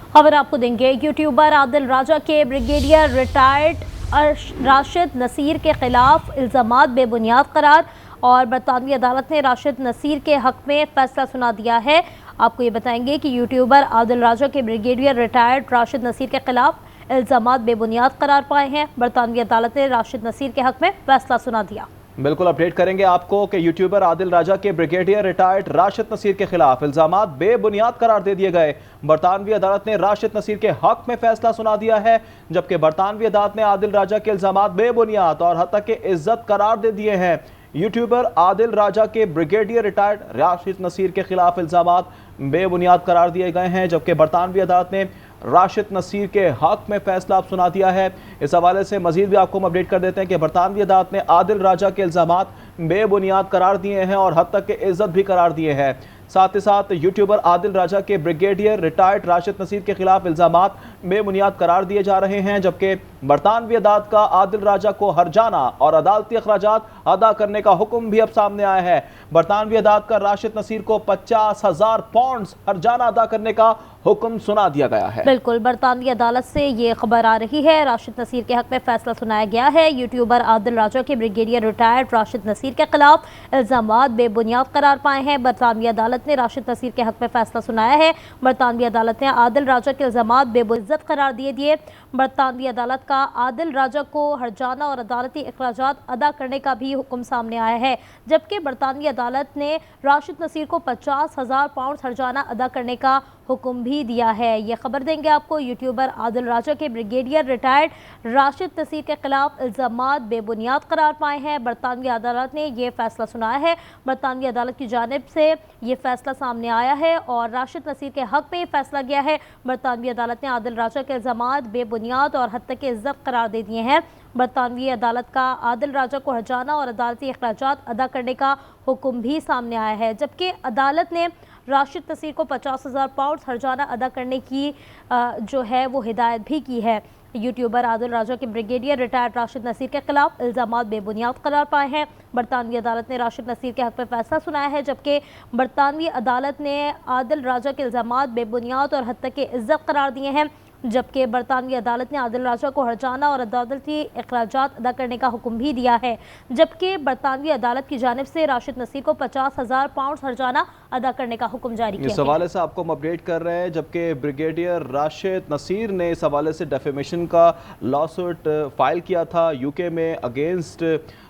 खबर आपको देंगे। यूट्यूबर आदिल राजा के ब्रिगेडियर रिटायर्ड राशिद नसीर के खिलाफ इल्ज़ामात बेबुनियाद करार और बरतानवी अदालत ने राशिद नसीर के हक में फैसला सुना दिया है। आपको ये बताएंगे कि यूट्यूबर आदिल राजा के ब्रिगेडियर रिटायर्ड राशिद नसीर के खिलाफ इल्ज़ामात बेबुनियाद करार पाए हैं। बरतानवी अदालत ने राशिद नसीर के हक में फैसला सुना दिया। बिल्कुल अपडेट करेंगे आपको कि यूट्यूबर आदिल राजा के ब्रिगेडियर रिटायर्ड राशिद नसीर के खिलाफ इल्जामात बेबुनियाद करार दे दिए गए। बरतानवी अदालत ने राशिद नसीर के हक में फैसला सुना दिया है, जबकि बरतानवी अदालत ने आदिल राजा के इल्जामात बेबुनियाद और हत्या के इज्जत करार दे दिए हैं। यूट्यूबर आदिल राजा के ब्रिगेडियर रिटायर्ड राशिद नसीर के खिलाफ इल्जामात बेबुनियाद करार दिए गए हैं, जबकि बरतानवी अदालत ने राशिद नसीर के हक में फैसला अब सुना दिया है। इस हवाले से मजीद भी आपको हम अपडेट कर देते हैं कि बरतानवी अदालत ने आदिल राजा के इल्जामात बेबुनियाद करार दिए हैं और हद तक के इज्जत भी करार दिए हैं। साथ ही साथ यूट्यूबर आदिल राजा के ब्रिगेडियर रिटायर्ड राशिद नसीर के खिलाफ इल्जामात बेबुनियाद करार दिए जा रहे हैं, जबकि बरतानवी अदालत का आदिल राजा को हर्जाना और अदालती अखराजात अदा करने का हुक्म भी अब सामने आया है। बरतानवी अदालत का राशिद नसीर को 50,000 पाउंड हर्जाना अदा करने का हुक्म सुना दिया गया है। बिल्कुल, बरतानवी अदालत से ये खबर आ रही है। राशिद नसीर के हक में फैसला सुनाया गया है। यूट्यूबर आदिल राजा के ब्रिगेडियर रिटायर्ड राशिद नसीर के खिलाफ इल्जामात बेबुनियाद करार पाए हैं। बरतानवी अदालत ने राशिद नसीर के हक में फैसला सुनाया है। बरतानवी अदालत ने आदिल राजा के इल्जामात बेबुइज्जत करार दिए। बरतानवी अदालत का आदिल राजा को हर्जाना और अदालती अखराजात अदा करने का भी हुक्म सामने आया है, जबकि बरतानवी अदालत ने राशिद नसीर को 50,000 पाउंड हर्जाना अदा करने का हुक्म भी दिया है। ये खबर देंगे आपको। यूट्यूबर आदिल राजा के ब्रिगेडियर रिटायर्ड राशिद नसीर के खिलाफ इल्जामात बेबुनियाद करार पाए हैं। बरतानवी अदालत ने यह फैसला सुनाया है। बरतानवी अदालत की जानिब से ये फैसला सामने आया है और राशिद नसीर के हक में फैसला गया है। बरतानवी अदालत ने आदिल राजा के इल्जामात बेबुनियाद और हत्या के इज्जत करार दे दिए हैं। बरतानवी अदालत का आदिल राजा को हर्जाना और अदालती अखराजात अदा करने का हुक्म भी सामने आया है, जबकि अदालत ने राशिद नसीर को 50,000 पाउंड हर्जाना अदा करने की जो है वो हिदायत भी की है। यूट्यूबर आदिल राजा के ब्रिगेडियर रिटायर्ड राशिद नसीर के खिलाफ इल्जामात बेबुनियाद करार पाए हैं। बरतानवी अदालत ने राशिद नसीर के हक में फैसला सुनाया है, जबकि बरतानवी अदालत ने आदिल राजा के इल्जामात बेबुनियाद और हत्या के इज्जत करार दिए हैं, जबकि बरतानवी अदालत ने आदिल राजा को हर्जाना और अदालती अखराजात अदा करने का हुक्म भी दिया है, जबकि बरतानवी अदालत की जानिब से राशिद नसीर को 50,000 पाउंड हर्जाना अदा करने का हुक्म जारी किया। इस हवाले से आपको हम अपडेट कर रहे हैं, जबकि ब्रिगेडियर राशिद नसीर ने इस हवाले से डेफेमेशन का लॉसूट फाइल किया था यूके में अगेंस्ट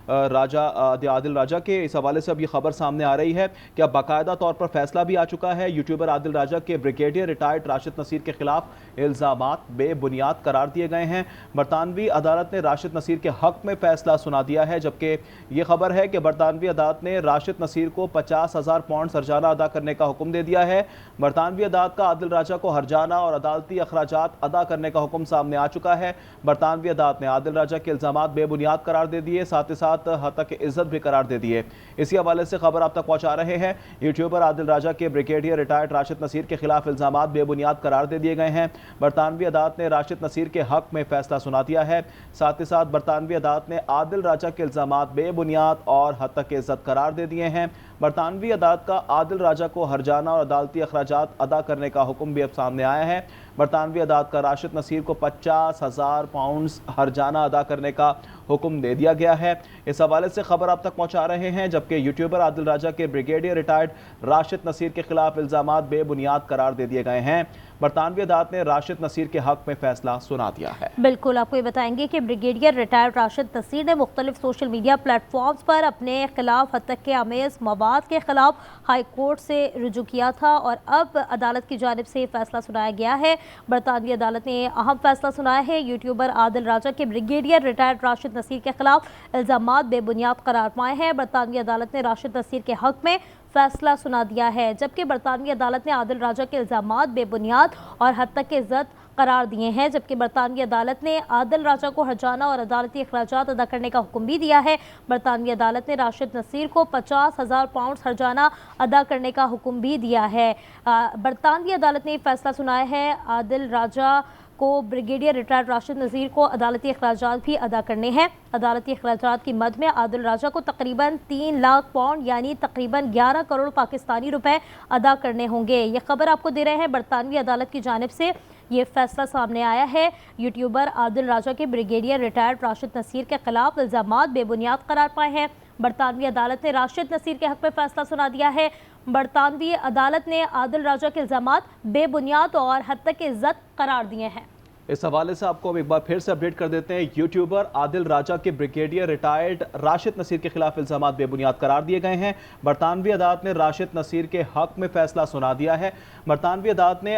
आदिल राजा के। इस हवाले से अब ये खबर सामने आ रही है कि अब बाकायदा तौर पर फैसला भी आ चुका है। यूट्यूबर आदिल राजा के ब्रिगेडियर रिटायर्ड राशिद नसीर के खिलाफ इल्जामात बेबुनियाद करार दिए गए हैं। बरतानवी अदालत ने राशिद नसीर के हक में फैसला सुना दिया है, जबकि ये खबर है कि बरतानवी अदालत ने राशिद नसीर को 50,000 पाउंड हर्जाना अदा करने का हुक्म दे दिया है। बरतानवी अदालत का आदिल राजा को हर्जाना और अदालती अखराजात अदा करने का हुक्म सामने आ चुका है। बरतानवी अदालत ने आदिल राजा के इल्जामात बेबुनियाद करार दे दिए, साथ ही साथ हत्या की इज्जत भी करार दे दिए। इसी हवाले से खबर आप तक पहुंचा रहे हैं। यूट्यूबर आदिल राजा के ब्रिगेडियर रिटायर्ड राशिद नसीर के खिलाफ इल्जामात बेबुनियाद करार दे दिए गए हैं। बरतानवी अदालत ने राशिद नसीर के हक में फैसला सुना दिया है। साथ ही साथ बरतानवी अदालत ने आदिल राजा के इल्जामात बेबुनियाद और हत्या की इज्जत करार दे दिए हैं। बरतानवी अदालत का आदिल राजा को हर्जाना और अदालती अखराजात अदा करने का हुक्म भी अब सामने आया है। बरतानवी अदालत का राशिद नसीर को 50,000 पाउंड हर्जाना अदा करने का हुक्म दे दिया गया है। इस हवाले से खबर आप तक पहुंचा रहे हैं, जबकि यूट्यूबर आदिल राजा के ब्रिगेडियर रिटायर्ड राशिद नसीर के खिलाफ इल्जामात बेबुनियाद करार दे दिए गए हैं। बरतानवी अदालत ने राशिद नसीर के हक में फैसला सुना दिया है। बिल्कुल, आपको ये बताएंगे कि ब्रिगेडियर रिटायर्ड राशिद नसीर ने मुख्तलिफ सोशल मीडिया प्लेटफॉर्म्स पर अपने खिलाफ हत्या के आमेज मवाद के खिलाफ हाई कोर्ट से रुजू किया था और अब अदालत की जानिब से फैसला सुनाया गया है। बरतानवी अदालत ने अहम फैसला सुनाया है। यूट्यूबर आदिल राजा के ब्रिगेडियर रिटायर्ड राशिद नसीर के खिलाफ इल्जामात बेबुनियाद करार पाए हैं। बरतानवी अदालत ने राशिद नसीर के हक में फैसला सुना दिया है, जबकि बरतानवी अदालत ने आदिल राजा के इल्जामात बेबुनियाद और हत्या के इज्जत करार दिए हैं, जबकि बरतानवी अदालत ने आदिल राजा को हर्जाना और अदालती अखराजात अदा करने का हुक्म भी दिया है। बरतानवी अदालत ने राशिद नसीर को 50,000 पाउंड हर्जाना अदा करने का हुक्म भी दिया है। बरतानवी अदालत ने फैसला सुनाया है। आदिल राजा को ब्रिगेडियर रिटायर्ड राशिद नज़ीर को अदालती अखराजात भी अदा करने हैं। अदालती अखराजात की मद में आदिल राजा को तकरीबन 3 लाख पाउंड यानी तकरीबन 11 करोड़ पाकिस्तानी रुपए अदा करने होंगे। ये खबर आपको दे रहे हैं बरतानवी अदालत की जानिब से ये फैसला सामने आया है। यूट्यूबर आदिल राजा के ब्रिगेडियर रिटायर्ड राशिद नसीर के खिलाफ इल्ज़ामात बेबुनियाद करार पाए हैं। बरतानवी अदालत ने राशिद नसीर के हक में फैसला सुना दिया है। बरतानवी अदालत ने आदिल राजा के इल्ज़ामात बेबुनियाद और हत्या इज्जत करार दिए हैं। इस हवाले से आपको हम एक बार फिर से अपडेट कर देते हैं। यूट्यूबर आदिल राजा के ब्रिगेडियर रिटायर्ड राशिद नसीर के खिलाफ इल्ज़ामात बेबुनियाद करार दिए गए हैं। बरतानवी अदालत ने राशिद नसीर के हक में फैसला सुना दिया है। बरतानवी अदालत ने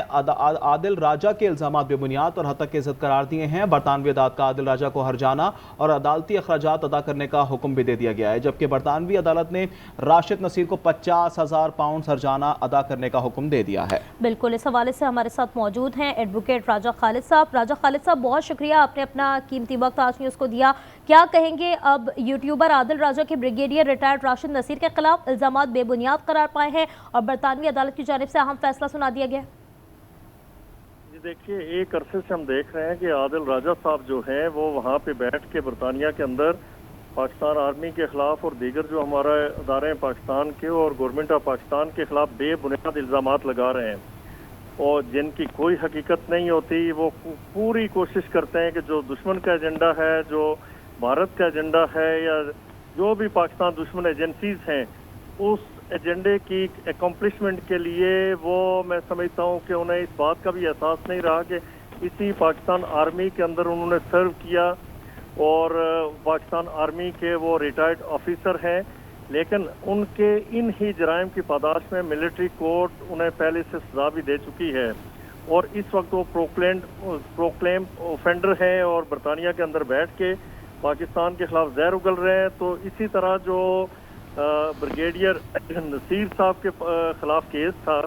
आदिल राजा के इल्ज़ामात बेबुनियाद और हत्या इज्जत करार दिए हैं। बरतानवी अदालत का आदिल राजा को हर्जाना और अदालती अखराजात अदा करने का हुक्म भी दे दिया गया है, जबकि बरतानवी अदालत ने राशिद नसीर को 50,000 पाउंड हर्जाना अदा करने का हुक्म दे दिया है। बिल्कुल, इस हवाले से हमारे साथ मौजूद हैं एडवोकेट राजा खालिद साहब। राजा खालिद साहब, बहुत शुक्रिया, आपने अपना कीमती वक्त आज न्यूज़ को दिया। क्या कहेंगे, अब यूट्यूबर आदिल राजा के ब्रिगेडियर रिटायर्ड राशिद नसीर के खिलाफ इल्ज़ामात बेबुनियाद करार पाए हैं और बरतानवी अदालत की जानिब से अहम फैसला सुना दिया गया। जी देखिए, एक अरसे से हम देख रहे हैं कि आदिल राजा साहब जो हैं वो वहाँ पे बैठ के बरतानिया के अंदर पाकिस्तान आर्मी के खिलाफ और दीगर जो हमारे अदारे हैं पाकिस्तान के और गवर्नमेंट ऑफ पाकिस्तान के खिलाफ बेबुनियाद इल्ज़ामात लगा रहे हैं और जिनकी कोई हकीकत नहीं होती। वो पूरी कोशिश करते हैं कि जो दुश्मन का एजेंडा है, जो भारत का एजेंडा है या जो भी पाकिस्तान दुश्मन एजेंसीज हैं, उस एजेंडे की अकम्पलिशमेंट के लिए वो, मैं समझता हूँ कि उन्हें इस बात का भी एहसास नहीं रहा कि इसी पाकिस्तान आर्मी के अंदर उन्होंने सर्व किया और पाकिस्तान आर्मी के वो रिटायर्ड ऑफिसर हैं, लेकिन उनके इन ही जराइम की पादाश में मिलिट्री कोर्ट उन्हें पहले से सजा भी दे चुकी है और इस वक्त वो प्रोक्लेम ऑफेंडर हैं और बरतानिया के अंदर बैठ के पाकिस्तान के खिलाफ जहर उगल रहे हैं। तो इसी तरह जो ब्रिगेडियर नसीर साहब के खिलाफ केस था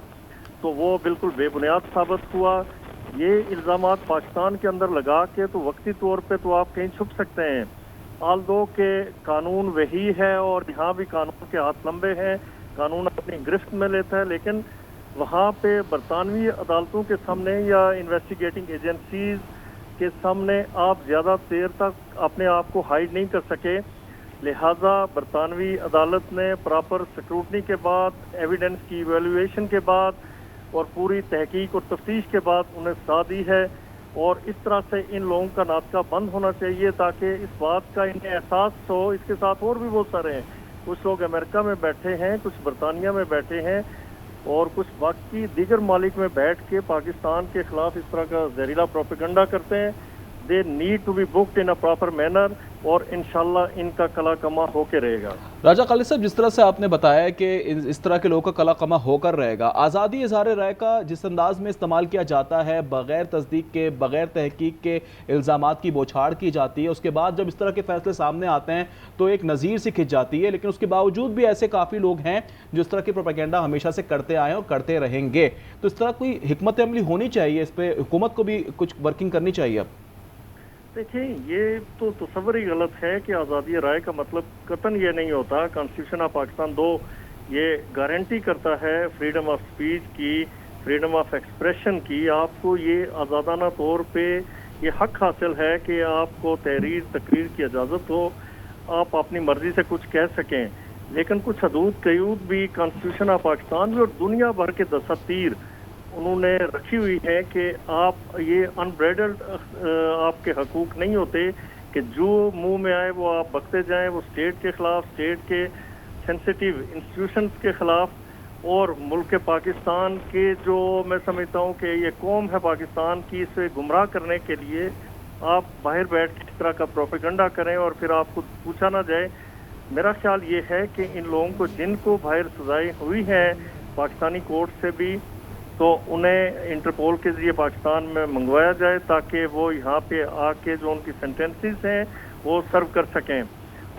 तो वो बिल्कुल बेबुनियाद साबित हुआ। ये इल्ज़ामात पाकिस्तान के अंदर लगा के तो वक्ती तौर पे तो आप कहीं छुप सकते हैं, आल्दो के कानून वही है और यहाँ भी कानून के हाथ लंबे हैं, कानून अपनी गिरफ्त में लेता है, लेकिन वहाँ पे बरतानवी अदालतों के सामने या इन्वेस्टिगेटिंग एजेंसीज के सामने आप ज़्यादा देर तक अपने आप को हाइड नहीं कर सके। लिहाजा बरतानवी अदालत ने प्रॉपर स्क्रूटनी के बाद, एविडेंस की इवेल्युएशन के बाद और पूरी तहकीक और तफ्तीश के बाद उन्हें सजा दी है और इस तरह से इन लोगों का नाटका बंद होना चाहिए ताकि इस बात का इन्हें एहसास हो। इसके साथ और भी बहुत सारे हैं, कुछ लोग अमेरिका में बैठे हैं, कुछ बरतानिया में बैठे हैं और कुछ बाकी दीगर मालिक में बैठ के पाकिस्तान के खिलाफ इस तरह का जहरीला प्रोपेगेंडा करते हैं। They need to be booked in a proper manner और इंशाल्लाह इनका कला कमा होके रहेगा। राजा खालिद साहब, जिस तरह से आपने बताया कि इस तरह के लोगों का कला कमा होकर रहेगा, आज़ादी इज़हार राय का जिस अंदाज में इस्तेमाल किया जाता है, बग़ैर तस्दीक के, बग़ैर तहकीक के इल्ज़ामात की बौछार की जाती है, उसके बाद जब इस तरह के फैसले सामने आते हैं तो एक नज़ीर सी खिंच जाती है, लेकिन उसके बावजूद भी ऐसे काफ़ी लोग हैं जो इस तरह की प्रोपेगेंडा हमेशा से करते आए और करते रहेंगे। तो इस तरह कोई हिकमत अमली होनी चाहिए, इस पर हुकूमत को भी कुछ वर्किंग करनी चाहिए। अब देखिए, ये तो तस्वर ही गलत है कि आज़ादी राय का मतलब कतन ये नहीं होता। कॉन्स्टिट्यूशन ऑफ पाकिस्तान ये गारंटी करता है फ्रीडम ऑफ स्पीच की, फ्रीडम ऑफ एक्सप्रेशन की। आपको ये आज़ादाना तौर पे ये हक हासिल है कि आपको तहरीर तकरीर की इजाज़त हो, आप अपनी मर्जी से कुछ कह सकें, लेकिन कुछ हदूद कयूद भी कॉन्स्टिट्यूशन ऑफ पाकिस्तान भी और दुनिया भर के दसातीर उन्होंने रखी हुई है कि आप ये अनब्रेडल्ड आपके हकूक नहीं होते कि जो मुंह में आए वो आप बकते जाएं, वो स्टेट के खिलाफ, स्टेट के सेंसिटिव इंस्टीट्यूशंस के खिलाफ और मुल्क पाकिस्तान के जो मैं समझता हूँ कि ये कौम है पाकिस्तान की, इसे गुमराह करने के लिए आप बाहर बैठ के इस तरह का प्रोपेगेंडा करें और फिर आपको पूछा ना जाए। मेरा ख्याल ये है कि इन लोगों को जिनको बाहर सजाएं हुई हैं पाकिस्तानी कोर्ट से भी, तो उन्हें इंटरपोल के जरिए पाकिस्तान में मंगवाया जाए ताकि वो यहाँ पे आके जो उनकी सेंटेंसेस हैं वो सर्व कर सकें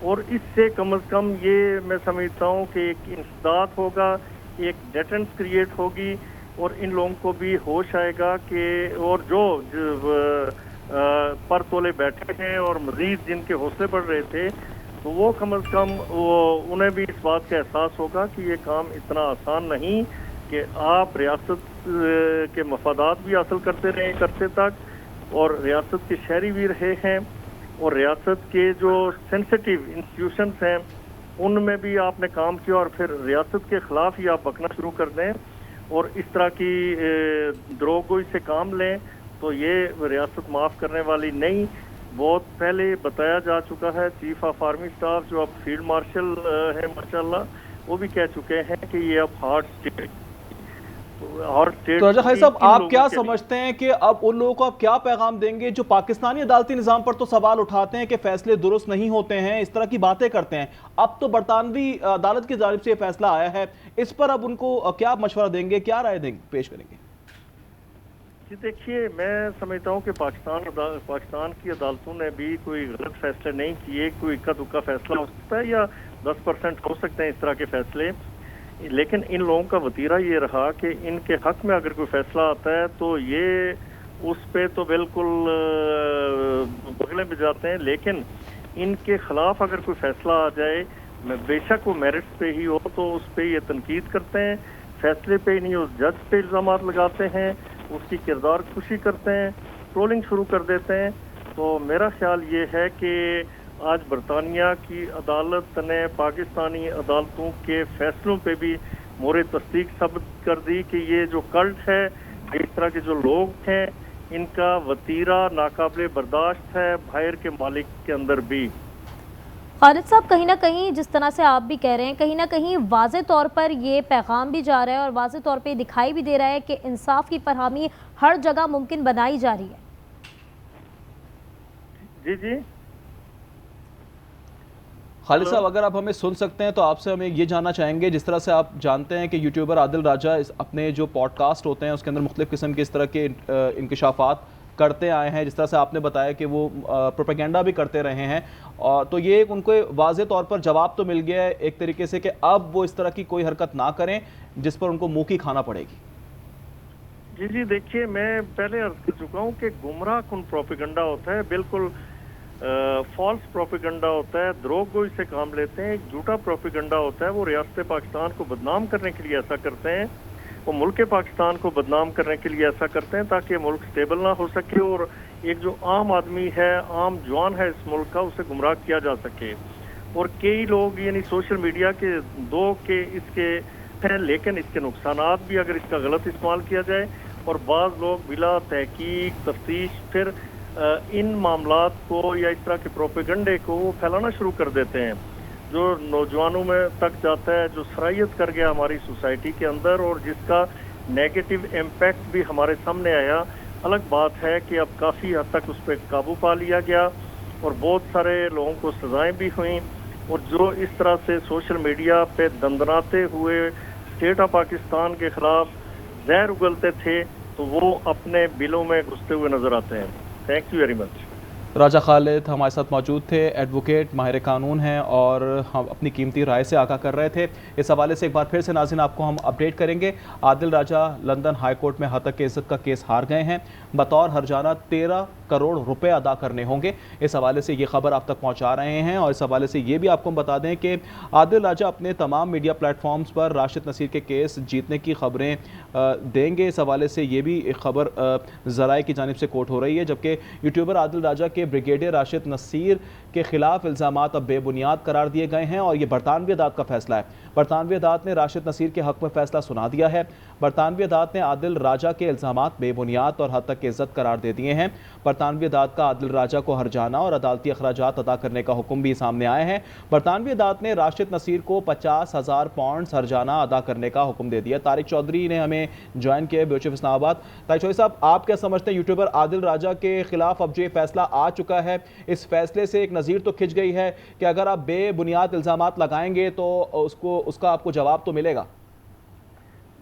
और इससे कम से कम ये मैं समझता हूँ कि एक इंसदाद होगा, एक डेटेंस क्रिएट होगी और इन लोगों को भी होश आएगा कि और जो पर तोले बैठे हैं और मजीद जिनके हौसले बढ़ रहे थे तो वो कम से कम उन्हें भी इस बात का एहसास होगा कि ये काम इतना आसान नहीं कि आप रियासत के मफादात भी हासिल करते रहें करते तक اور ریاست کے شہری بھی رہے ہیں، اور ریاست کے جو سینسٹیو انسٹیٹیوشنس ہیں ان میں بھی آپ نے کام کیا، اور پھر ریاست کے خلاف ہی آپ بکنا شروع کر دیں اور اس طرح کی دروغگوئی سے کام لیں، تو یہ ریاست معاف کرنے والی نہیں۔ بہت پہلے بتایا جا چکا ہے، چیف آف آرمی اسٹاف جو اب فیلڈ مارشل ہیں ماشاءاللہ، وہ بھی کہہ چکے ہیں کہ یہ اب ہارڈ اسٹیٹ تو رجا خالد صاحب، آپ کیا سمجھتے ہیں کہ اب ان لوگوں کو آپ کیا پیغام دیں گے جو پاکستانی عدالتی نظام پر تو سوال اٹھاتے ہیں کہ فیصلے درست نہیں ہوتے ہیں، اس طرح کی باتیں کرتے ہیں؟ اب تو برطانوی عدالت کی جانب سے یہ فیصلہ آیا ہے، اس پر اب ان کو کیا مشورہ دیں گے، کیا رائے پیش کریں گے؟ جی دیکھیے، میں سمجھتا ہوں کہ پاکستان کی عدالتوں نے بھی کوئی غلط فیصلے نہیں کیے، کوئی اکا دکا فیصلہ ہو سکتا ہے یا 10% ہو سکتے ہیں اس طرح کے فیصلے، لیکن ان لوگوں کا وتیرہ یہ رہا کہ ان کے حق میں اگر کوئی فیصلہ آتا ہے تو یہ اس پہ تو بالکل بغلیں بجاتے ہیں، لیکن ان کے خلاف اگر کوئی فیصلہ آ جائے، بے شک وہ میرٹس پہ ہی ہو، تو اس پہ یہ تنقید کرتے ہیں، فیصلے پہ ہی نہیں اس جج پہ الزامات لگاتے ہیں، اس کی کردار کشی کرتے ہیں، ٹرولنگ شروع کر دیتے ہیں۔ تو میرا خیال یہ ہے کہ آج برطانیہ کی عدالت نے پاکستانی عدالتوں کے فیصلوں پہ بھی مورِ تصدیق ثابت کر دی کہ یہ جو کلٹ ہے، اس طرح کے جو لوگ ہیں، ان کا وتیرہ ناقابل برداشت ہے باہر کے مالک کے اندر بھی۔ خالد صاحب، کہیں نہ کہیں جس طرح سے آپ بھی کہہ رہے ہیں، کہیں نہ کہیں واضح طور پر یہ پیغام بھی جا رہا ہے اور واضح طور پہ دکھائی بھی دے رہا ہے کہ انصاف کی فراہمی ہر جگہ ممکن بنائی جا رہی ہے۔ جی جی خالد صاحب، اگر آپ ہمیں سن سکتے ہیں تو آپ سے ہمیں یہ جاننا چاہیں گے، جس طرح سے آپ جانتے ہیں کہ یوٹیوبر عادل راجہ اپنے جو پوڈ کاسٹ ہوتے ہیں اس کے اندر مختلف قسم کے اس طرح کے انکشافات کرتے آئے ہیں، جس طرح سے آپ نے بتایا کہ وہ پروپیگنڈا بھی کرتے رہے ہیں، تو یہ ان کو واضح طور پر جواب تو مل گیا ہے ایک طریقے سے کہ اب وہ اس طرح کی کوئی حرکت نہ کریں جس پر ان کو منہ کی کھانا پڑے گی۔ جی جی دیکھیے، میں پہلے عرض کر چکا ہوں کہ گمراہ کن پروپیگنڈا ہوتا ہے، بالکل فالس پروپیگنڈا ہوتا ہے، دروغ گوئی سے کام لیتے ہیں۔ ایک جھوٹا پروپیگنڈا ہوتا ہے، وہ ریاست پاکستان کو بدنام کرنے کے لیے ایسا کرتے ہیں، وہ ملک پاکستان کو بدنام کرنے کے لیے ایسا کرتے ہیں تاکہ ملک سٹیبل نہ ہو سکے اور ایک جو عام آدمی ہے، عام جوان ہے اس ملک کا، اسے گمراہ کیا جا سکے۔ اور کئی لوگ یعنی سوشل میڈیا کے اس کے ہیں، لیکن اس کے نقصانات بھی اگر اس کا غلط استعمال کیا جائے، اور بعض لوگ بلا تحقیق تفتیش پھر ان معاملات کو یا اس طرح کے پروپیگنڈے کو وہ پھیلانا شروع کر دیتے ہیں، جو نوجوانوں میں تک جاتا ہے، جو سرایت کر گیا ہماری سوسائٹی کے اندر اور جس کا نیگیٹو امپیکٹ بھی ہمارے سامنے آیا۔ الگ بات ہے کہ اب کافی حد تک اس پہ قابو پا لیا گیا اور بہت سارے لوگوں کو سزائیں بھی ہوئیں، اور جو اس طرح سے سوشل میڈیا پہ دندناتے ہوئے اسٹیٹ آف پاکستان کے خلاف زہر اگلتے تھے تو وہ اپنے بلوں میں گھستے ہوئے نظر آتے ہیں۔ Thank you very much. Raja Khalid ہمارے ساتھ موجود تھے، ایڈوکیٹ، ماہر قانون ہیں، اور ہم اپنی قیمتی رائے سے آگاہ کر رہے تھے۔ اس حوالے سے ایک بار پھر سے ناظرین آپ کو ہم اپڈیٹ کریں گے۔ عادل راجہ لندن ہائی کورٹ میں ہتک عزت کا کیس ہار گئے ہیں، بطور ہرجانہ 13 کروڑ روپے ادا کرنے ہوں گے۔ اس حوالے سے یہ خبر آپ تک پہنچا رہے ہیں، اور اس حوالے سے یہ بھی آپ کو ہم بتا دیں کہ عادل راجہ اپنے تمام میڈیا پلیٹ فارمز پر راشد نصیر کے کیس جیتنے کی خبریں دیں گے۔ اس حوالے سے یہ بھی ایک خبر ذرائع کی جانب سے کوٹ ہو رہی ہے، جبکہ یوٹیوبر عادل راجہ کے بریگیڈیئر راشد نصیر کے خلاف الزامات اب بے بنیاد قرار دیے گئے ہیں، اور یہ برطانوی عدالت کا فیصلہ ہے۔ برطانوی عدالت نے راشد نصیر کے حق میں فیصلہ سنا دیا ہے۔ برطانوی عدالت نے عادل راجہ کے الزامات بے بنیاد اور حد تک عزت قرار دے دیے ہیں۔ برطانوی عدالت کا عادل راجہ کو ہرجانہ اور عدالتی اخراجات ادا کرنے کا حکم بھی سامنے آئے ہیں۔ برطانوی عدالت نے راشد نصیر کو 50,000 پاؤنڈز ہرجانہ ادا کرنے کا حکم دے دیا۔ طارق چودھری نے ہمیں جوائن کیا بیوچ اسلام آباد۔ طارق چودھری صاحب، آپ کیا سمجھتے ہیں یوٹیوبر عادل راجہ کے خلاف اب جو یہ فیصلہ آ چکا ہے، اس فیصلے سے ایک نظیر تو کھنچ گئی ہے کہ اگر آپ بے بنیاد الزامات لگائیں گے تو اس کا آپ کو جواب تو ملے گا؟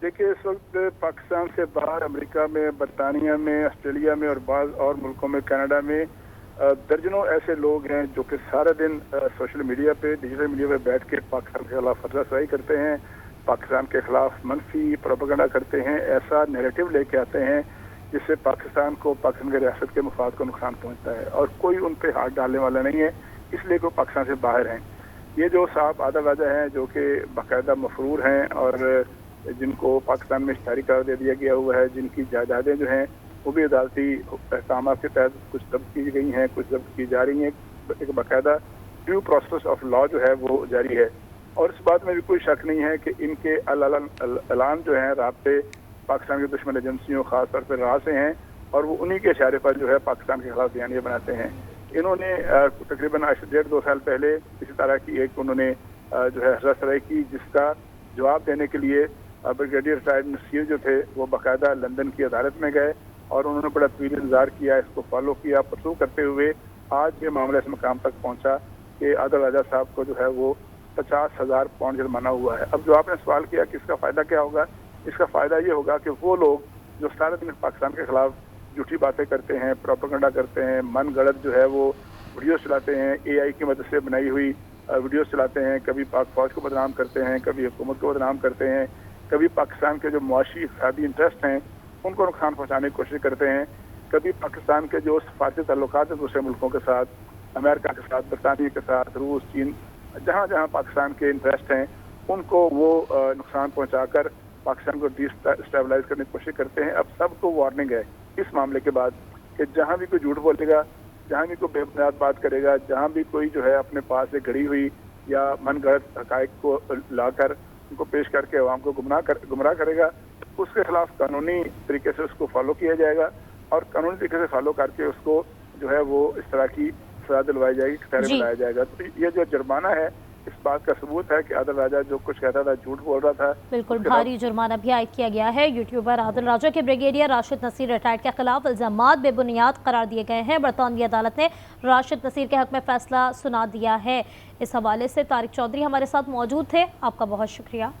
دیکھیے، اس وقت پاکستان سے باہر امریکہ میں، برطانیہ میں، آسٹریلیا میں اور بعض اور ملکوں میں، کینیڈا میں درجنوں ایسے لوگ ہیں جو کہ سارا دن سوشل میڈیا پہ، ڈیجیٹل میڈیا پہ بیٹھ کے پاکستان کے خلاف فتویٰ سرائی کرتے ہیں، پاکستان کے خلاف منفی پروپیگنڈا کرتے ہیں، ایسا نیریٹو لے کے آتے ہیں جس سے پاکستان کی ریاست کے مفاد کو نقصان پہنچتا ہے، اور کوئی ان پہ ہاتھ ڈالنے والا نہیں ہے، اس لیے وہ پاکستان سے باہر ہیں۔ یہ جو صاحب عادل راجہ ہیں جو کہ باقاعدہ مفرور ہیں اور جن کو پاکستان میں اشتہاری قرار دے دیا گیا ہوا ہے، جن کی جائیدادیں جو ہیں वो भी अदालती अहकाम के तहत कुछ जब्त की गई हैं, कुछ जब्त की जा रही हैं। एक बाकायदा ड्यू प्रोसेस ऑफ लॉ जो है वो जारी है। और इस बात में भी कोई शक नहीं है कि इनके ऐलान जो हैं राब्ते पाकिस्तान की दुश्मन एजेंसियों खास तौर पर राह से हैं, और वो उन्हीं के इशारे पर जो है पाकिस्तान के खिलाफ बयानियाँ बनाते हैं। इन्होंने तकरीबन 1.5-2 साल पहले इसी तरह की एक उन्होंने जो है हजरत की, जिसका जवाब देने के लिए ब्रिगेडियर रिटायर्ड नसीर जो थे वो बाकायदा लंदन की अदालत में गए और उन्होंने बड़ा तवील इंतजार किया, इसको फॉलो किया, परसू करते हुए आज ये मामला इस मकाम तक पहुंचा कि आदिल राजा साहब को जो है वो 50,000 पाउंड जुर्माना हुआ है। अब जो आपने सवाल किया कि इसका फ़ायदा क्या होगा, इसका फ़ायदा ये होगा कि वो लोग जो सारे दिन पाकिस्तान के खिलाफ झूठी बातें करते हैं, प्रोपेगेंडा करते हैं, मन गढ़ंत जो है वो वीडियो चलाते हैं, AI की मदद से बनाई हुई वीडियो चलाते हैं, कभी पाक फौज को बदनाम करते हैं, कभी हुकूमत को बदनाम करते हैं, कभी पाकिस्तान के जो मुआशी इक़्तिसादी इंटरेस्ट हैं उनको नुकसान पहुँचाने की कोशिश करते हैं, कभी पाकिस्तान के जो सफारती ताल्लुकात हैं दूसरे मुल्कों के साथ, अमेरिका के साथ, बरतानिया के साथ, रूस, चीन, जहाँ जहाँ पाकिस्तान के इंटरेस्ट हैं उनको वो नुकसान पहुँचाकर पाकिस्तान को डिस्टेबलाइज करने की कोशिश करते हैं। अब सबको वार्निंग है इस मामले के बाद कि जहाँ भी कोई झूठ बोलेगा, जहाँ भी कोई बेबुनियाद बात करेगा, जहाँ भी कोई जो है अपने पास से घड़ी हुई या मन गढ़ंत हक़ाइक़ को लाकर उनको पेश करके अवाम को गुमराह करेगा, उसके खिलाफ कानूनी तरीके से उसको फॉलो किया जाएगा और कानूनी तरीके से फॉलो करके उसको जो है वो इस तरह की सजा दिलवाई जाएगी, खतरे में लाया जाएगा। तो ये जो जुर्माना है इस बात का सबूत है कि आदिल राजा जो कुछ कहता था, झूठ बोल रहा था। बिल्कुल भारी जुर्माना भी आयद किया गया है। यूट्यूबर आदिल राजा के ब्रिगेडियर राशिद नसीर रिटायर्ड के खिलाफ इल्जामात बेबुनियाद करार दिए गए हैं। बरतानवी अदालत ने राशिद नसीर के हक में फैसला सुना दिया है। इस हवाले से तारिक चौधरी हमारे साथ मौजूद थे, आपका बहुत शुक्रिया।